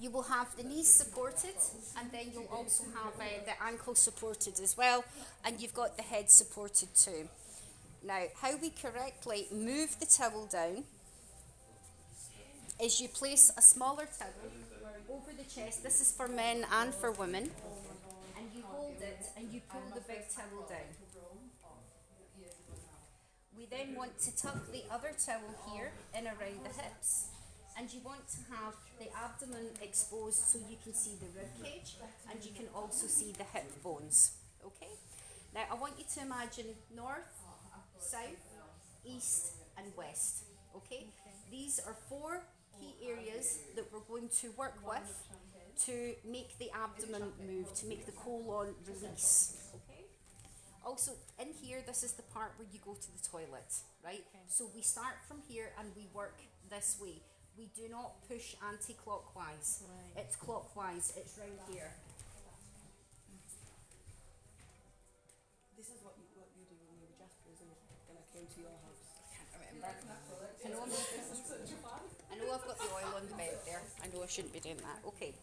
You will have the knees supported, and then you'll also have the ankle supported as well, and you've got the head supported too. Now, how we correctly move the towel down is you place a smaller towel over the chest. This is for men and for women. And you hold it and you pull the big towel down. We then want to tuck the other towel here in around the hips. And you want to have the abdomen exposed so you can see the rib cage and you can also see the hip bones. Okay? Now I want you to imagine north, south, east and west. Okay? These are four key areas that we're going to work with to make the abdomen move, to make the colon release. Okay? Also, in here, this is the part where you go to the toilet, right? Okay. So we start from here and we work this way. We do not push anti-clockwise. Right. It's clockwise. It's round here. This is what you do when you were Jasper's when I came to your house. I can't remember. I know I've got the oil on the bed there. I know I shouldn't be doing that. Okay.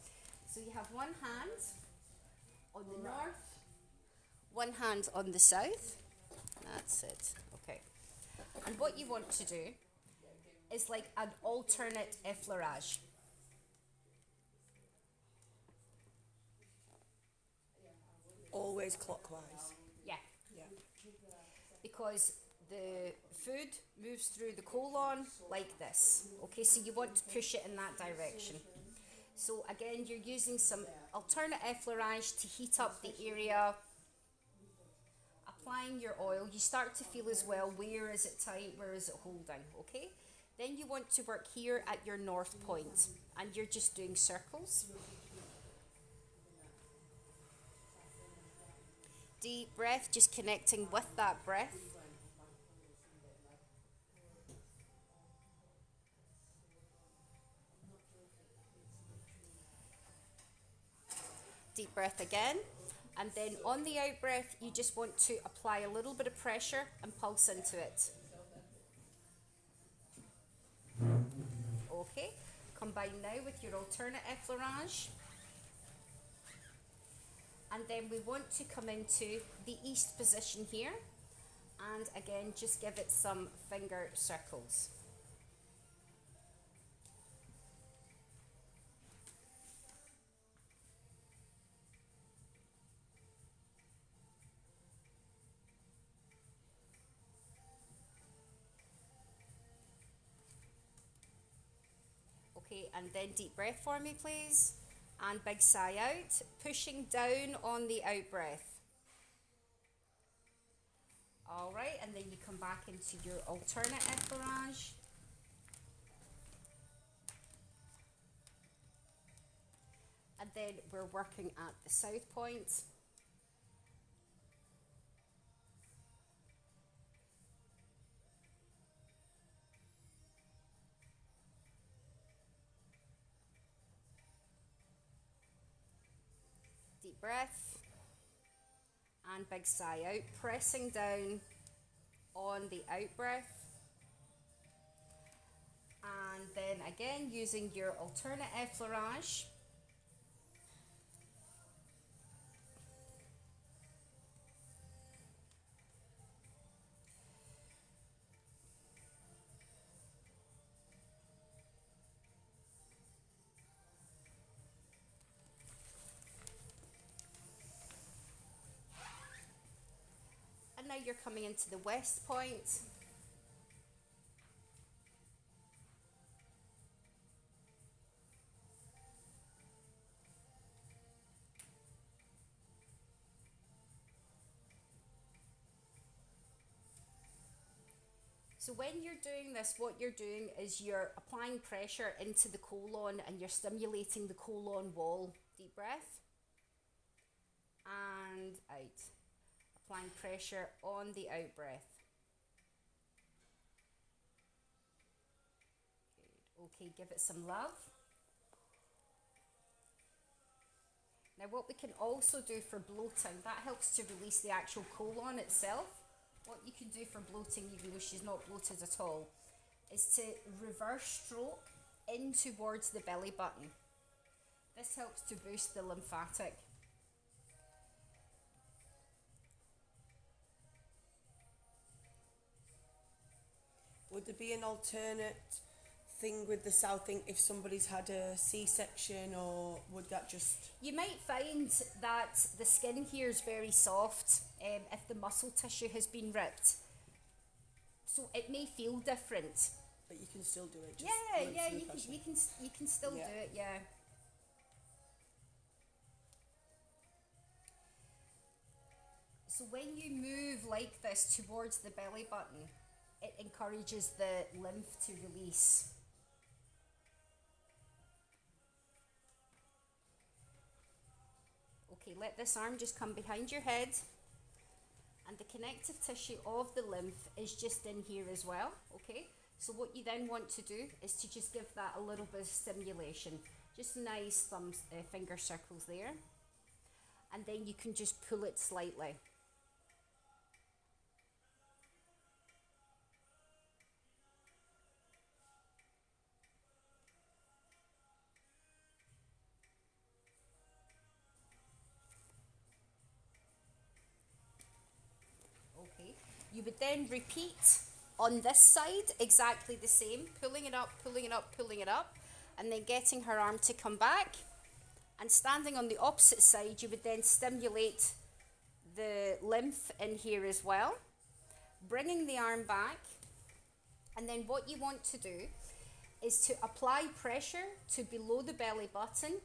So you have one hand on the north, one hand on the south. That's it. Okay. And what you want to do is like an alternate effleurage. Always clockwise. Yeah. Yeah. Because the food moves through the colon like this. Okay, so you want to push it in that direction. So again, you're using some alternate effleurage to heat up the area. Applying your oil, you start to feel as well, where is it tight, where is it holding, okay? Then you want to work here at your north point, and you're just doing circles. Deep breath, just connecting with that breath. Deep breath again. And then on the out breath, you just want to apply a little bit of pressure and pulse into it. Okay, combine now with your alternate effleurage. And then we want to come into the east position here. And again, just give it some finger circles. Okay, and then deep breath for me, please. And big sigh out, pushing down on the out breath. All right, and then you come back into your alternate effleurage. And then we're working at the south point. Deep breath and big sigh out, pressing down on the out breath. And then again using your alternate effleurage. Now you're coming into the west point. So when you're doing this, what you're doing is you're applying pressure into the colon and you're stimulating the colon wall. Deep breath and out. Applying pressure on the out breath. Good. Okay, give it some love. Now what we can also do for bloating, that helps to release the actual colon itself. What you can do for bloating, even though she's not bloated at all, is to reverse stroke in towards the belly button. This helps to boost the lymphatic. Would there be an alternate thing with the southing if somebody's had a C-section, or would that just... You might find that the skin here is very soft if the muscle tissue has been ripped. So it may feel different. But you can still do it. Just Yeah, through you pressure. you can still do it, yeah. So when you move like this towards the belly button, it encourages the lymph to release. Okay, let this arm just come behind your head. And the connective tissue of the lymph is just in here as well, okay? So what you then want to do is to just give that a little bit of stimulation. Just nice finger circles there. And then you can just pull it slightly. Okay, you would then repeat on this side exactly the same, pulling it up, pulling it up, pulling it up, and then getting her arm to come back. And standing on the opposite side, you would then stimulate the lymph in here as well, bringing the arm back. And then what you want to do is to apply pressure to below the belly button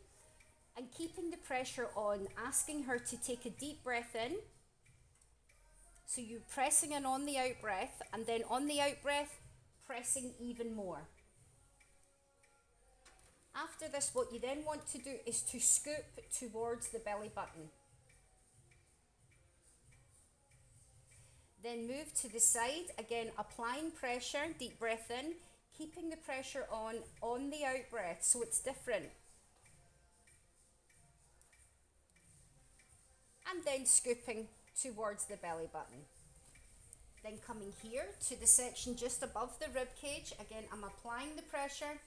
and keeping the pressure on, asking her to take a deep breath in. So you're pressing in on the out breath, and then on the out breath, pressing even more. After this, what you then want to do is to scoop towards the belly button. Then move to the side, again applying pressure, deep breath in, keeping the pressure on the out breath so it's different. And then scooping towards the belly button. Then coming here to the section just above the rib cage, again I'm applying the pressure.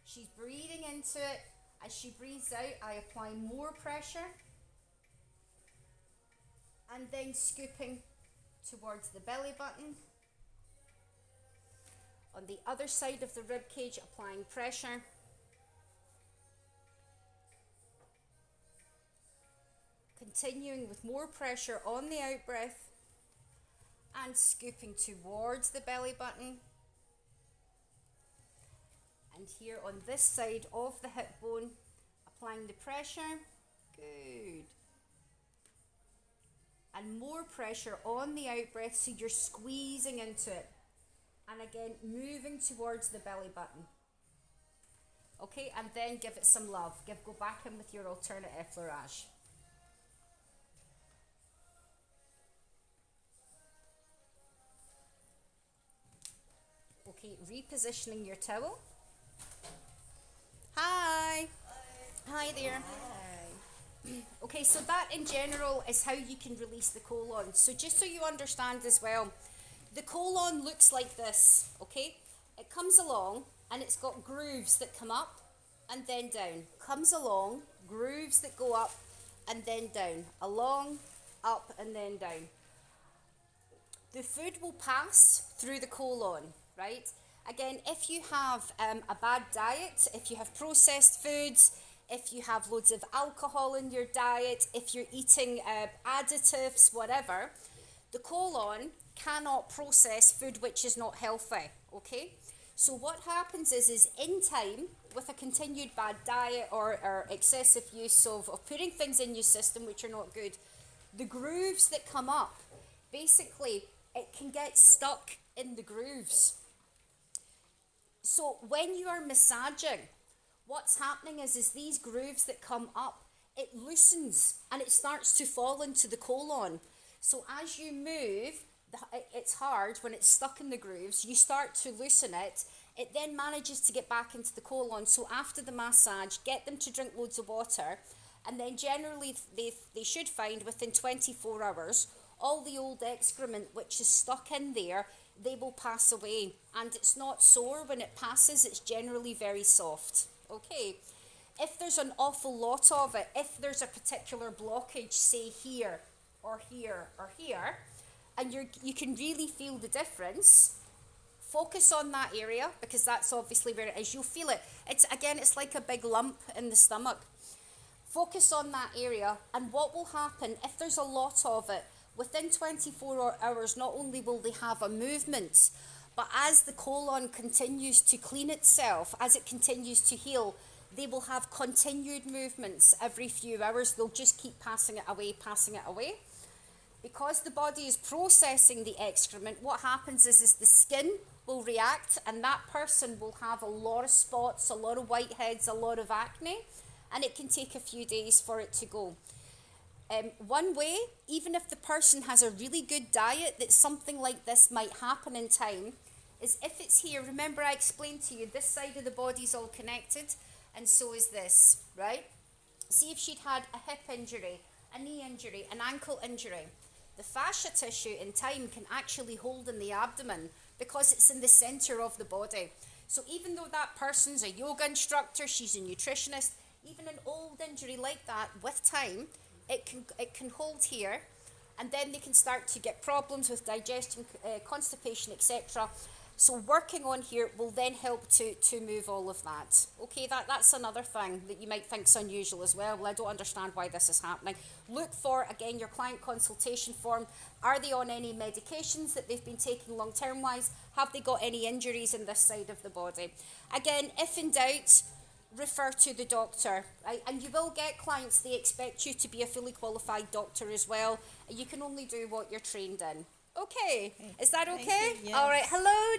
She's breathing into it. As she breathes out, I apply more pressure. And then scooping towards the belly button. On the other side of the rib cage, applying pressure. Continuing with more pressure on the out breath and scooping towards the belly button. And here on this side of the hip bone, applying the pressure. Good. And more pressure on the out breath, so you're squeezing into it. And again, moving towards the belly button. Okay, and then give it some love. Go back in with your alternate effleurage. Okay, repositioning your towel. Hi. Hi there. Hi. Okay, so that in general is how you can release the colon. So just so you understand as well, the colon looks like this, okay? It comes along and it's got grooves that come up and then down. Comes along, grooves that go up and then down. Along, up and then down. The food will pass through the colon, right? Again, if you have a bad diet, if you have processed foods, if you have loads of alcohol in your diet, if you're eating additives, whatever, the colon cannot process food which is not healthy, okay? So what happens is in time, with a continued bad diet or excessive use of putting things in your system which are not good, the grooves that come up, basically, it can get stuck in the grooves. So when you are massaging, what's happening is these grooves that come up, it loosens and it starts to fall into the colon. So as you move, it's hard when it's stuck in the grooves, you start to loosen it, it then manages to get back into the colon. So after the massage, get them to drink loads of water, and then generally they should find within 24 hours, all the old excrement which is stuck in there, they will pass away. And it's not sore when it passes, it's generally very soft. Okay, If there's an awful lot of it, if there's a particular blockage, say here or here or here, and you can really feel the difference, focus on that area, because that's obviously where it is. You'll feel it. It's like a big lump in the stomach. Focus on that area, and what will happen if there's a lot of it, within 24 hours, not only will they have a movement, but as the colon continues to clean itself, as it continues to heal, they will have continued movements every few hours. They'll just keep passing it away, passing it away. Because the body is processing the excrement, what happens is the skin will react, and that person will have a lot of spots, a lot of whiteheads, a lot of acne, and it can take a few days for it to go. One way, even if the person has a really good diet, that something like this might happen in time, is if it's here. Remember I explained to you, this side of the body is all connected, and so is this, right? See if she'd had a hip injury, a knee injury, an ankle injury. The fascia tissue in time can actually hold in the abdomen because it's in the center of the body. So even though that person's a yoga instructor, she's a nutritionist, even an old injury like that, with time, it can hold here, and then they can start to get problems with digestion, constipation, etc. So working on here will then help to move all of that. Okay, that's another thing that you might think is unusual as well. Well, I don't understand why this is happening. Look for, again, your client consultation form. Are they on any medications that they've been taking long-term wise? Have they got any injuries in this side of the body? Again, if in doubt, refer to the doctor. Right? And you will get clients, they expect you to be a fully qualified doctor as well. You can only do what you're trained in. Okay, is that okay? Thank you, yes. All right, hello.